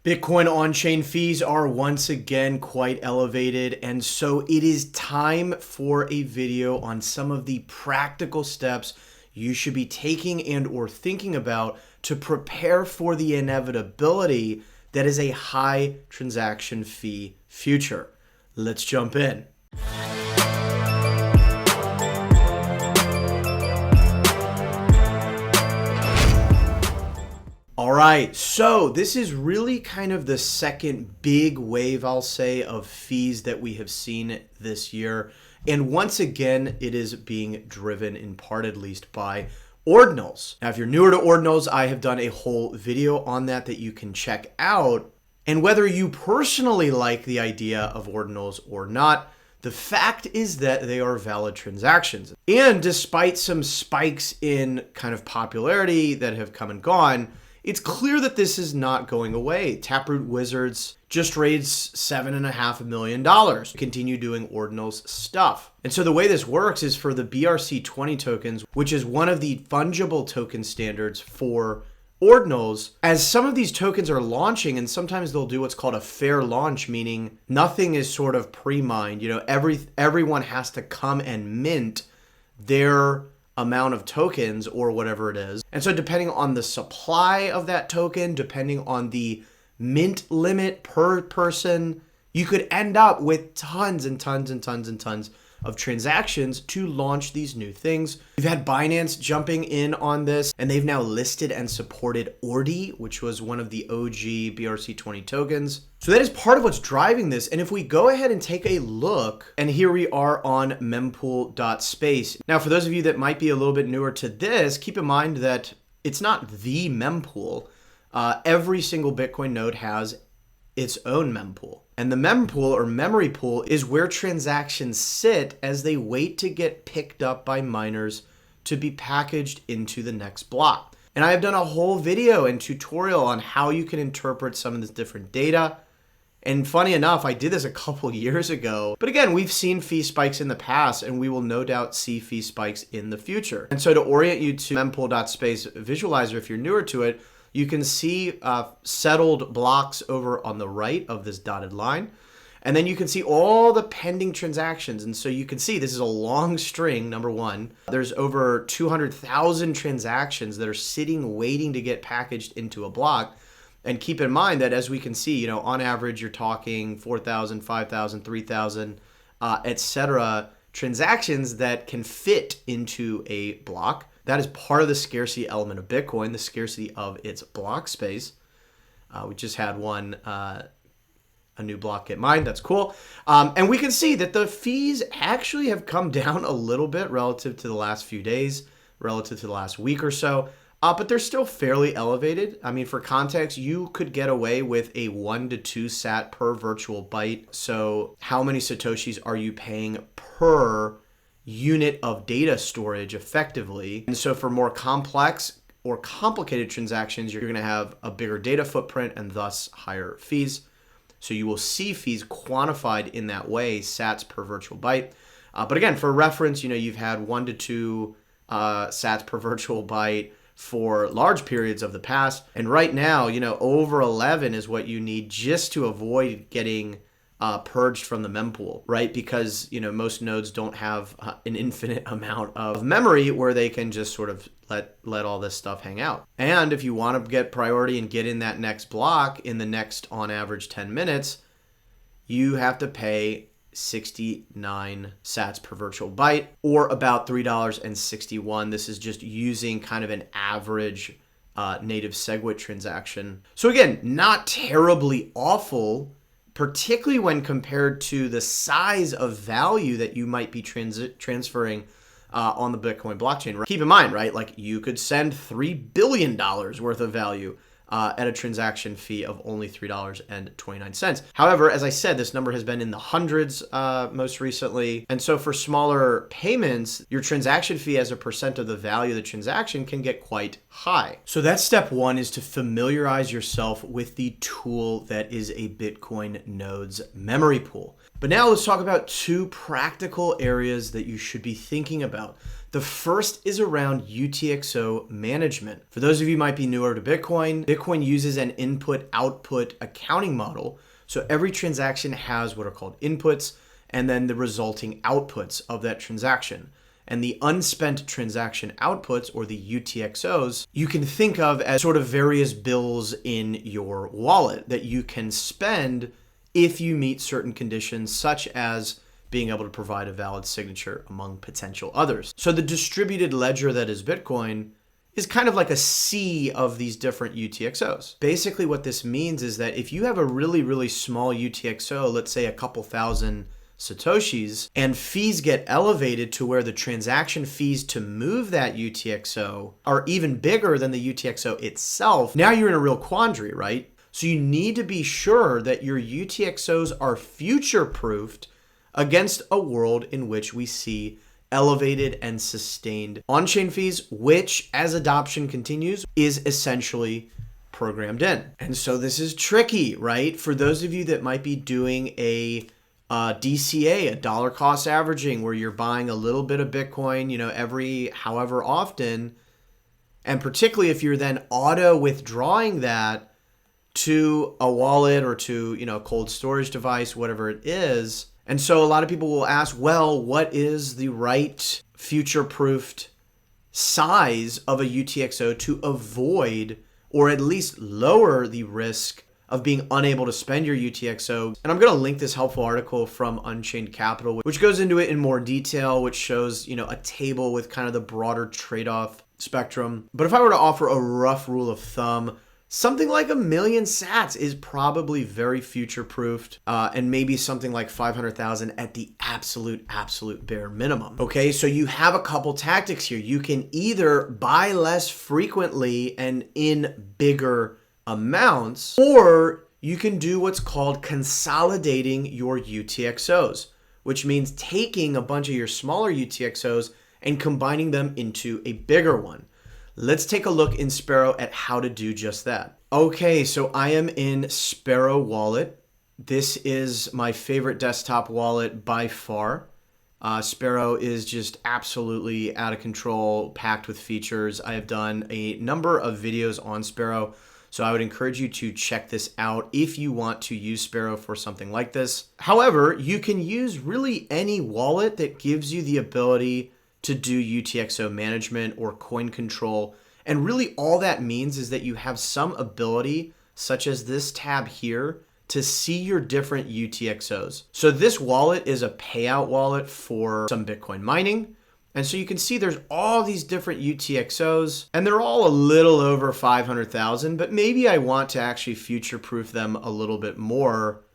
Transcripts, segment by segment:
Bitcoin on-chain fees are once again quite elevated, and so it is time for a video on some of the practical steps you should be taking and or thinking about to prepare for the inevitability that is a high transaction fee future. Let's jump in. All right, so this is really kind of the second big wave, I'll say, of fees that we have seen this year. And once again, it is being driven in part at least by ordinals. Now, if you're newer to ordinals, I have done a whole video on that you can check out. And whether you personally like the idea of ordinals or not, the fact is that they are valid transactions. And despite some spikes in kind of popularity that have come and gone, it's clear that this is not going away. Taproot Wizards just raised $7.5 million to continue doing ordinals stuff. And so the way this works is for the BRC20 tokens, which is one of the fungible token standards for ordinals, as some of these tokens are launching, and sometimes they'll do what's called a fair launch, meaning nothing is sort of pre-mined. Everyone has to come and mint their amount of tokens or whatever it is. And so depending on the supply of that token, depending on the mint limit per person, you could end up with tons and tons and tons and tons of transactions to launch these new things. We've had Binance jumping in on this, and they've now listed and supported Ordi, which was one of the OG BRC20 tokens. So that is part of what's driving this. And if we go ahead and take a look, and here we are on mempool.space. Now, for those of you that might be a little bit newer to this, keep in mind that it's not the mempool. Every single Bitcoin node has its own mempool. And the mempool or memory pool is where transactions sit as they wait to get picked up by miners to be packaged into the next block. And I have done a whole video and tutorial on how you can interpret some of this different data. And funny enough, I did this a couple years ago. But again, we've seen fee spikes in the past, and we will no doubt see fee spikes in the future. And so to orient you to mempool.space visualizer, if you're newer to it, you can see settled blocks over on the right of this dotted line. And then you can see all the pending transactions. And so you can see this is a long string, number one. There's over 200,000 transactions that are sitting waiting to get packaged into a block. And keep in mind that as we can see, on average, you're talking 4,000, 5,000, 3,000, etc. transactions that can fit into a block. That is part of the scarcity element of Bitcoin, the scarcity of its block space. We just had a new block get mined. That's cool. And we can see that the fees actually have come down a little bit relative to the last few days, relative to the last week or so. But they're still fairly elevated. I mean, for context, you could get away with a 1 to 2 sat per virtual byte. So how many Satoshis are you paying per unit of data storage effectively? And so for more complex or complicated transactions, you're going to have a bigger data footprint and thus higher fees. So you will see fees quantified in that way, sats per virtual byte. But again, for reference, you've had 1 to 2 sats per virtual byte for large periods of the past. And right now, over 11 is what you need just to avoid getting purged from the mempool, right? Because, most nodes don't have an infinite amount of memory where they can just sort of let all this stuff hang out. And if you want to get priority and get in that next block in the next, on average, 10 minutes, you have to pay 69 sats per virtual byte, or about $3.61. This is just using kind of an average native SegWit transaction. So again, not terribly awful, particularly when compared to the size of value that you might be transferring on the Bitcoin blockchain. Right? Keep in mind, right? Like you could send $3 billion worth of value at a transaction fee of only $3.29. However, as I said, this number has been in the hundreds most recently. And so for smaller payments, your transaction fee as a percent of the value of the transaction can get quite high. So that's step one, is to familiarize yourself with the tool that is a Bitcoin node's memory pool. But now let's talk about two practical areas that you should be thinking about. The first is around UTXO management. For those of you who might be newer to Bitcoin, Bitcoin uses an input-output accounting model. So every transaction has what are called inputs and then the resulting outputs of that transaction. And the unspent transaction outputs, or the UTXOs, you can think of as sort of various bills in your wallet that you can spend if you meet certain conditions, such as being able to provide a valid signature among potential others. So the distributed ledger that is Bitcoin is kind of like a sea of these different UTXOs. Basically what this means is that if you have a really, really small UTXO, let's say a couple thousand Satoshis, and fees get elevated to where the transaction fees to move that UTXO are even bigger than the UTXO itself, now you're in a real quandary, right? So you need to be sure that your UTXOs are future-proofed against a world in which we see elevated and sustained on-chain fees, which, as adoption continues, is essentially programmed in. And so this is tricky, right? For those of you that might be doing a DCA, a dollar cost averaging, where you're buying a little bit of Bitcoin, every however often, and particularly if you're then auto withdrawing that to a wallet or to, a cold storage device, whatever it is. And so a lot of people will ask, well, what is the right future-proofed size of a UTXO to avoid or at least lower the risk of being unable to spend your UTXO? And I'm going to link this helpful article from Unchained Capital, which goes into it in more detail, which shows, a table with kind of the broader trade-off spectrum. But if I were to offer a rough rule of thumb, something like 1 million sats is probably very future-proofed, and maybe something like 500,000 at the absolute bare minimum. Okay, so you have a couple tactics here. You can either buy less frequently and in bigger amounts, or you can do what's called consolidating your UTXOs, which means taking a bunch of your smaller UTXOs and combining them into a bigger one. Let's take a look in Sparrow at how to do just that. Okay, so I am in Sparrow Wallet. This is my favorite desktop wallet by far. Sparrow is just absolutely out of control, packed with features. I have done a number of videos on Sparrow, so I would encourage you to check this out if you want to use Sparrow for something like this. However, you can use really any wallet that gives you the ability to do UTXO management or coin control. And really all that means is that you have some ability, such as this tab here, to see your different UTXOs. So this wallet is a payout wallet for some Bitcoin mining. And so you can see there's all these different UTXOs, and they're all a little over 500,000, but maybe I want to actually future-proof them a little bit more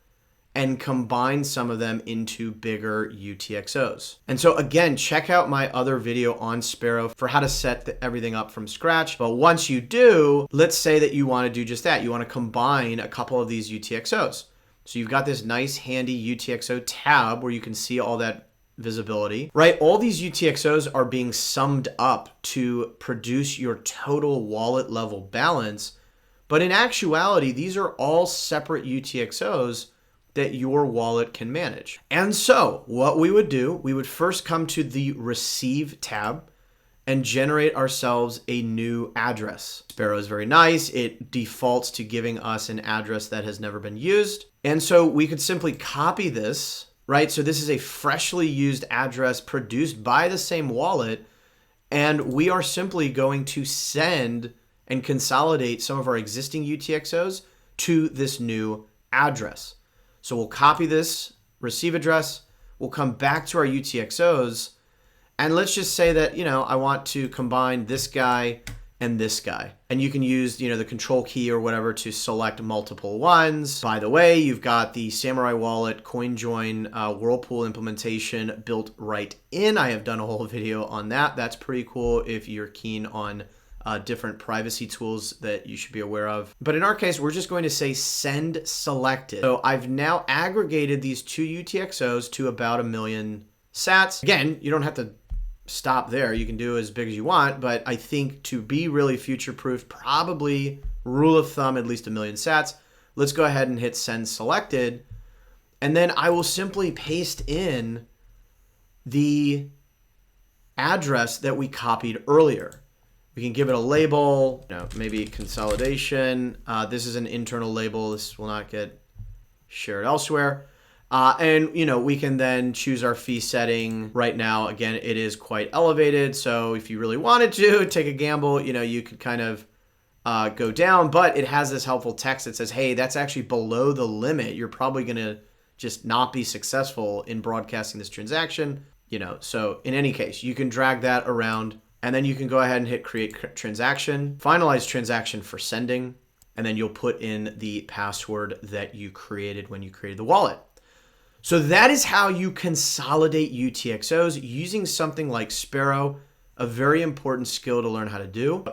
and combine some of them into bigger UTXOs. And so again, check out my other video on Sparrow for how to set everything up from scratch. But once you do, let's say that you want to do just that. You want to combine a couple of these UTXOs. So you've got this nice handy UTXO tab where you can see all that visibility, right? All these UTXOs are being summed up to produce your total wallet level balance. But in actuality, these are all separate UTXOs that your wallet can manage. And so what we would do, we would first come to the Receive tab and generate ourselves a new address. Sparrow is very nice. It defaults to giving us an address that has never been used. And so we could simply copy this, right? So this is a freshly used address produced by the same wallet. And we are simply going to send and consolidate some of our existing UTXOs to this new address. So we'll copy this receive address, we'll come back to our UTXOs, and let's just say that, I want to combine this guy and this guy. And you can use, the control key or whatever to select multiple ones. By the way, you've got the Samurai Wallet CoinJoin Whirlpool implementation built right in. I have done a whole video on that. That's pretty cool if you're keen on different privacy tools that you should be aware of. But in our case, we're just going to say send selected. So I've now aggregated these two UTXOs to about 1 million sats. Again, you don't have to stop there. You can do as big as you want, but I think to be really future-proof, probably rule of thumb, at least 1 million sats. Let's go ahead and hit send selected. And then I will simply paste in the address that we copied earlier. We can give it a label, maybe consolidation. This is an internal label. This will not get shared elsewhere. And we can then choose our fee setting. Right now, again, it is quite elevated. So if you really wanted to take a gamble, you could kind of go down, but it has this helpful text that says, hey, that's actually below the limit. You're probably going to just not be successful in broadcasting this transaction. So in any case, you can drag that around, and then you can go ahead and hit create transaction, finalize transaction for sending, and then you'll put in the password that you created when you created the wallet. So that is how you consolidate UTXOs using something like Sparrow, a very important skill to learn how to do.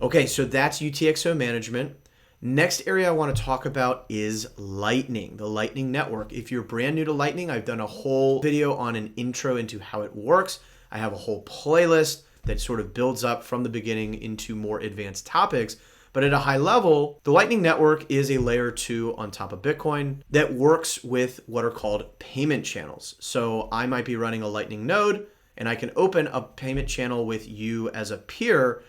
Okay, so that's UTXO management. Next area I want to talk about is Lightning, the Lightning Network. If you're brand new to Lightning, I've done a whole video on an intro into how it works. I have a whole playlist that sort of builds up from the beginning into more advanced topics. But at a high level, the Lightning Network is a layer 2 on top of Bitcoin that works with what are called payment channels. So I might be running a Lightning node, and I can open a payment channel with you as a peer,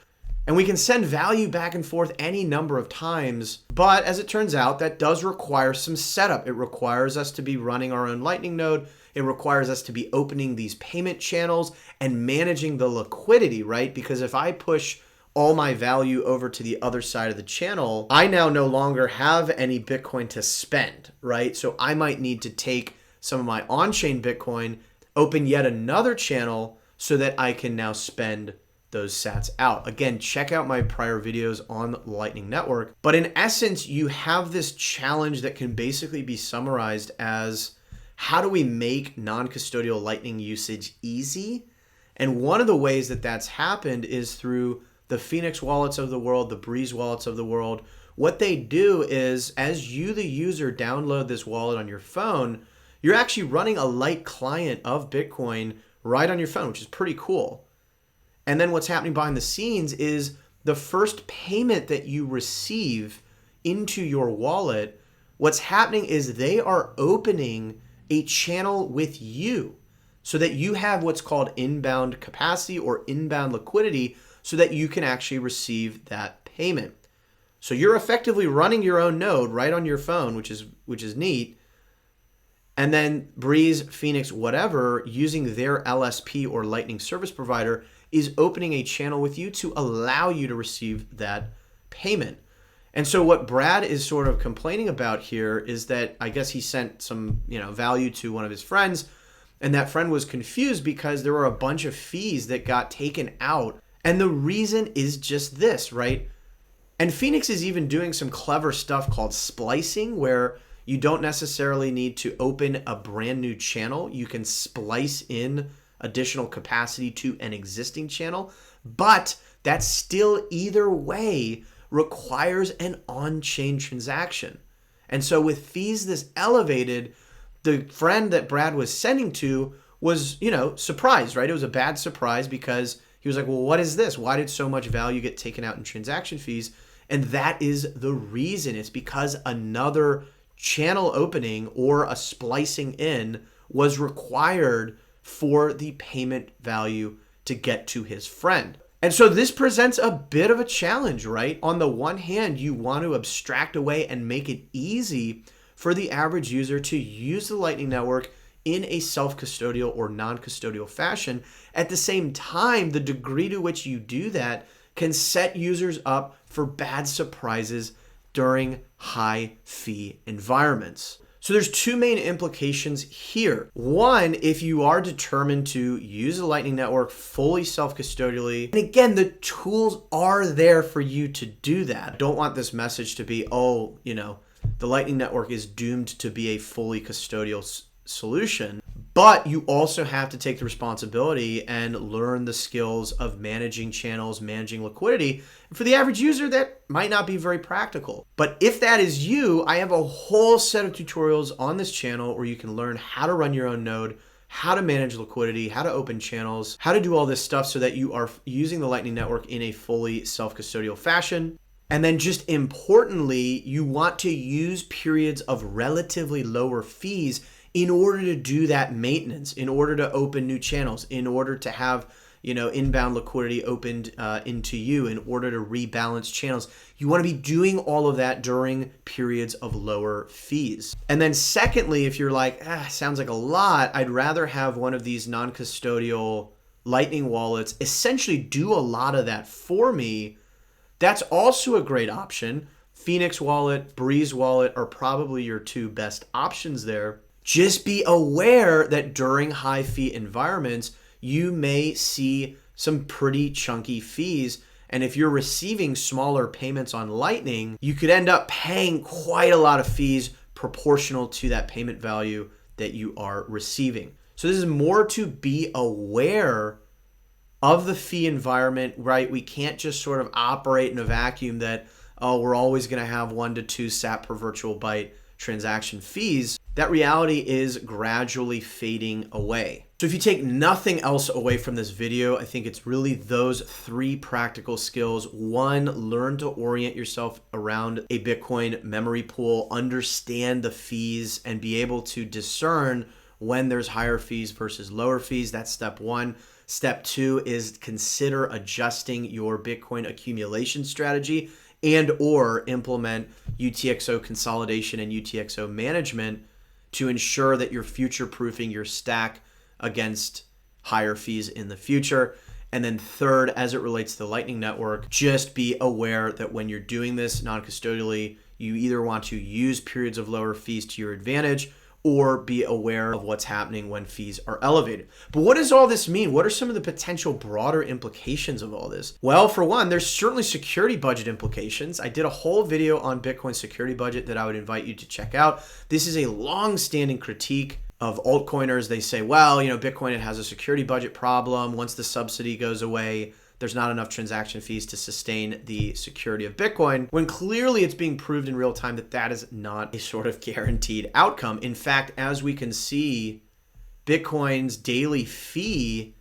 and we can send value back and forth any number of times. But as it turns out, that does require some setup. It requires us to be running our own Lightning node. It requires us to be opening these payment channels and managing the liquidity, right? Because if I push all my value over to the other side of the channel, I now no longer have any Bitcoin to spend, right? So I might need to take some of my on-chain Bitcoin, open yet another channel so that I can now spend those sats out. Again, check out my prior videos on the Lightning Network. But in essence, you have this challenge that can basically be summarized as, how do we make non-custodial Lightning usage easy? And one of the ways that that's happened is through the Phoenix wallets of the world, the Breeze wallets of the world. What they do is, as you, the user, download this wallet on your phone, you're actually running a light client of Bitcoin right on your phone, which is pretty cool. And then what's happening behind the scenes is the first payment that you receive into your wallet, what's happening is they are opening a channel with you so that you have what's called inbound capacity or inbound liquidity so that you can actually receive that payment. So you're effectively running your own node right on your phone, which is neat. And then Breeze, Phoenix, whatever, using their LSP or Lightning Service Provider, is opening a channel with you to allow you to receive that payment. And so what Brad is sort of complaining about here is that I guess he sent some, value to one of his friends, and that friend was confused because there were a bunch of fees that got taken out. And the reason is just this, right? And Phoenix is even doing some clever stuff called splicing, where you don't necessarily need to open a brand new channel. You can splice in additional capacity to an existing channel, but that still either way requires an on-chain transaction. And so with fees this elevated, the friend that Brad was sending to was, surprised, right? It was a bad surprise because he was like, well, what is this? Why did so much value get taken out in transaction fees? And that is the reason. It's because another channel opening or a splicing in was required for the payment value to get to his friend. And so this presents a bit of a challenge, right? On the one hand, you want to abstract away and make it easy for the average user to use the Lightning Network in a self-custodial or non-custodial fashion. At the same time, the degree to which you do that can set users up for bad surprises during high fee environments. So there's two main implications here. One, if you are determined to use the Lightning Network fully self-custodially, and again, the tools are there for you to do that. I don't want this message to be, the Lightning Network is doomed to be a fully custodial solution. But you also have to take the responsibility and learn the skills of managing channels, managing liquidity. For the average user, that might not be very practical. But if that is you, I have a whole set of tutorials on this channel where you can learn how to run your own node, how to manage liquidity, how to open channels, how to do all this stuff so that you are using the Lightning Network in a fully self-custodial fashion. And then just importantly, you want to use periods of relatively lower fees in order to do that maintenance, in order to open new channels, in order to have, inbound liquidity opened into you in order to rebalance channels. You want to be doing all of that during periods of lower fees. And then secondly, if you're like, sounds like a lot, I'd rather have one of these non-custodial Lightning wallets essentially do a lot of that for me. That's also a great option. Phoenix Wallet, Breeze Wallet are probably your two best options there. Just be aware that during high fee environments, you may see some pretty chunky fees. And if you're receiving smaller payments on Lightning, you could end up paying quite a lot of fees proportional to that payment value that you are receiving. So this is more to be aware of the fee environment, right? We can't just sort of operate in a vacuum that, we're always going to have 1 to 2 sat per virtual byte transaction fees. That reality is gradually fading away. So if you take nothing else away from this video, I think it's really those 3 practical skills. 1, learn to orient yourself around a Bitcoin memory pool, understand the fees, and be able to discern when there's higher fees versus lower fees. That's step 1. Step 2 is consider adjusting your Bitcoin accumulation strategy and or implement UTXO consolidation and UTXO management to ensure that you're future-proofing your stack against higher fees in the future. And then third, as it relates to the Lightning Network, just be aware that when you're doing this non-custodially, you either want to use periods of lower fees to your advantage or be aware of what's happening when fees are elevated. But what does all this mean? What are some of the potential broader implications of all this? Well, for one, there's certainly security budget implications. I did a whole video on Bitcoin security budget that I would invite you to check out. This is a long-standing critique of altcoiners. They say, well, Bitcoin, it has a security budget problem. Once the subsidy goes away, there's not enough transaction fees to sustain the security of Bitcoin, when clearly it's being proved in real time that that is not a sort of guaranteed outcome. In fact, as we can see, Bitcoin's daily fee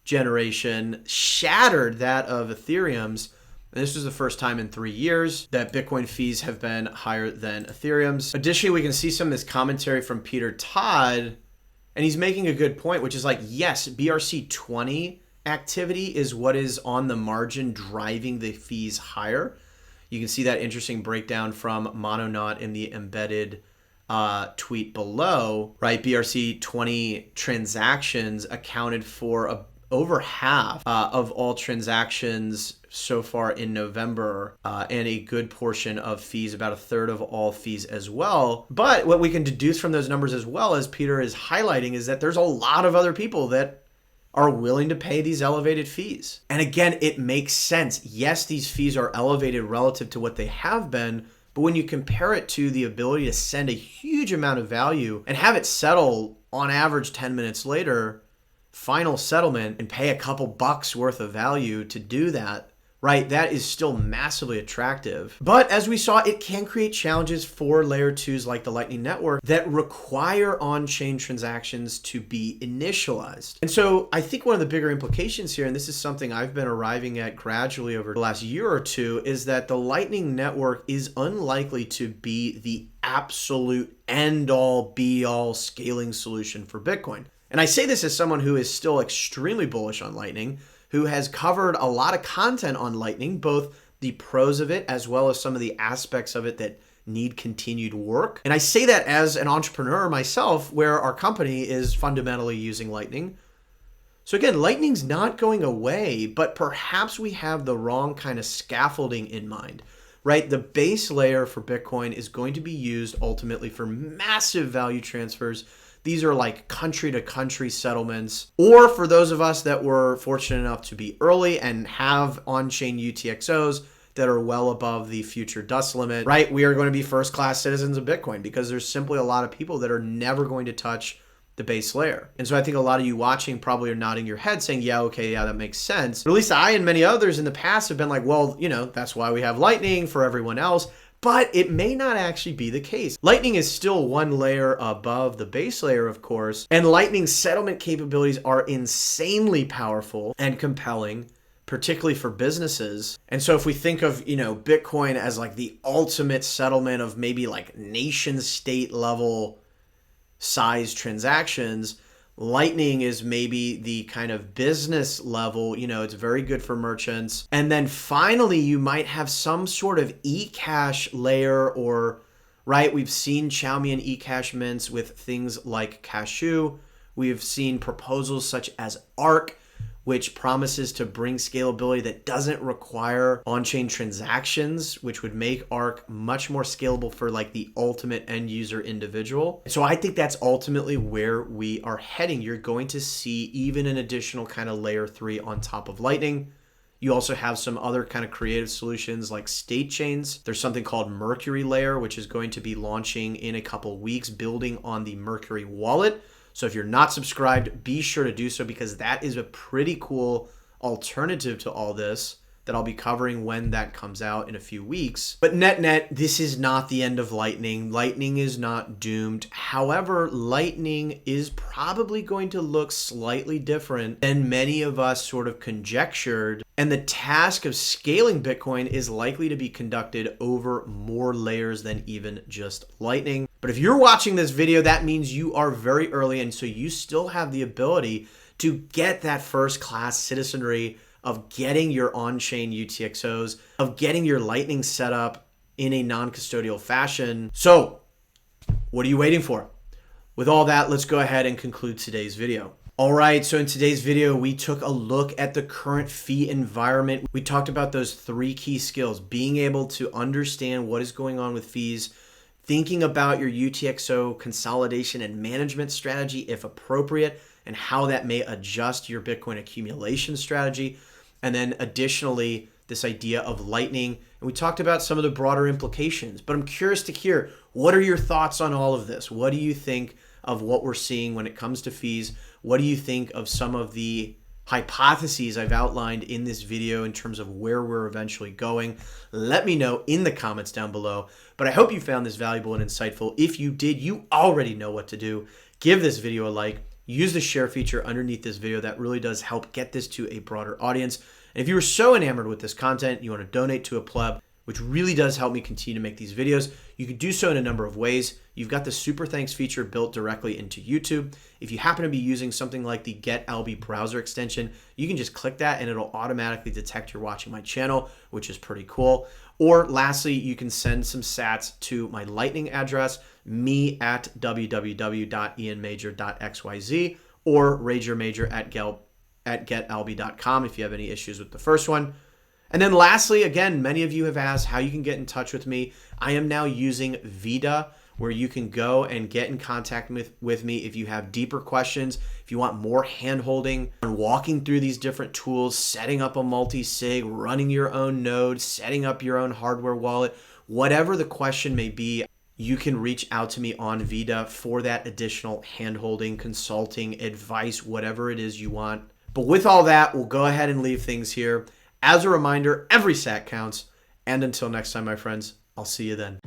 generation shattered that of Ethereum's. And this was the first time in 3 years that Bitcoin fees have been higher than Ethereum's. Additionally, we can see some of this commentary from Peter Todd, and he's making a good point, which is like, yes, BRC20 activity is what is on the margin driving the fees higher. You can see that interesting breakdown from Mononaut in the embedded tweet below, right? BRC20 transactions accounted for over half of all transactions so far in November, and a good portion of fees, about 1/3 of all fees as well. But what we can deduce from those numbers as well, as Peter is highlighting, is that there's a lot of other people that are willing to pay these elevated fees. And again, it makes sense. Yes, these fees are elevated relative to what they have been, but when you compare it to the ability to send a huge amount of value and have it settle on average 10 minutes later, final settlement, and pay a couple bucks worth of value to do that, right? That is still massively attractive. But as we saw, it can create challenges for layer 2s like the Lightning Network that require on-chain transactions to be initialized. And so I think one of the bigger implications here, and this is something I've been arriving at gradually over the last year or two, is that the Lightning Network is unlikely to be the absolute end-all, be-all scaling solution for Bitcoin. And I say this as someone who is still extremely bullish on Lightning, who has covered a lot of content on Lightning, both the pros of it as well as some of the aspects of it that need continued work. And I say that as an entrepreneur myself, where our company is fundamentally using Lightning. So again, Lightning's not going away, but perhaps we have the wrong kind of scaffolding in mind, right? The base layer for Bitcoin is going to be used ultimately for massive value transfers. These are like country to country settlements, or for those of us that were fortunate enough to be early and have on-chain UTXOs that are well above the future dust limit, right? We are going to be first-class citizens of Bitcoin because there's simply a lot of people that are never going to touch the base layer. And so I think a lot of you watching probably are nodding your head saying, yeah, okay, yeah, that makes sense. But at least I and many others in the past have been like, well, that's why we have Lightning for everyone else. But it may not actually be the case. Lightning is still one layer above the base layer, of course, and Lightning's settlement capabilities are insanely powerful and compelling, particularly for businesses. And so if we think of, Bitcoin as like the ultimate settlement of maybe like nation state level size transactions, Lightning is maybe the kind of business level, it's very good for merchants. And then finally, you might have some sort of eCash layer or, right? We've seen Xiaomi and eCash mints with things like Cashew. We've seen proposals such as Arc, which promises to bring scalability that doesn't require on-chain transactions, which would make Arc much more scalable for like the ultimate end user individual. So I think that's ultimately where we are heading. You're going to see even an additional kind of layer 3 on top of Lightning. You also have some other kind of creative solutions like state chains. There's something called Mercury Layer, which is going to be launching in a couple weeks, building on the Mercury wallet. So if you're not subscribed, be sure to do so, because that is a pretty cool alternative to all this that I'll be covering when that comes out in a few weeks. But net, this is not the end of Lightning. Lightning is not doomed. However, Lightning is probably going to look slightly different than many of us sort of conjectured. And the task of scaling Bitcoin is likely to be conducted over more layers than even just Lightning. But if you're watching this video, that means you are very early, and so you still have the ability to get that first class citizenry of getting your on-chain UTXOs, of getting your Lightning set up in a non-custodial fashion. So what are you waiting for? With all that, let's go ahead and conclude today's video. All right, so in today's video, we took a look at the current fee environment. We talked about those 3 key skills: being able to understand what is going on with fees, thinking about your UTXO consolidation and management strategy if appropriate, and how that may adjust your Bitcoin accumulation strategy. And then additionally, this idea of Lightning. And we talked about some of the broader implications, but I'm curious to hear, what are your thoughts on all of this? What do you think of what we're seeing when it comes to fees? What do you think of some of the hypotheses I've outlined in this video in terms of where we're eventually going? Let me know in the comments down below. But I hope you found this valuable and insightful. If you did, you already know what to do. Give this video a like. Use the share feature underneath this video. That really does help get this to a broader audience. And if you were so enamored with this content, you want to donate to a pleb, which really does help me continue to make these videos, you can do so in a number of ways. You've got the super thanks feature built directly into YouTube. If you happen to be using something like the GetLB browser extension, you can just click that and it'll automatically detect you're watching my channel, which is pretty cool. Or lastly, you can send some sats to my Lightning address, me@www.ianmajor.xyz, or rageyourmajor@getlb.com if you have any issues with the first one. And then lastly, again, many of you have asked how you can get in touch with me. I am now using Vita, where you can go and get in contact with me if you have deeper questions, if you want more hand-holding on walking through these different tools, setting up a multi-sig, running your own node, setting up your own hardware wallet, whatever the question may be, you can reach out to me on Vita for that additional hand-holding, consulting, advice, whatever it is you want. But with all that, we'll go ahead and leave things here. As a reminder, every sat counts. And until next time, my friends, I'll see you then.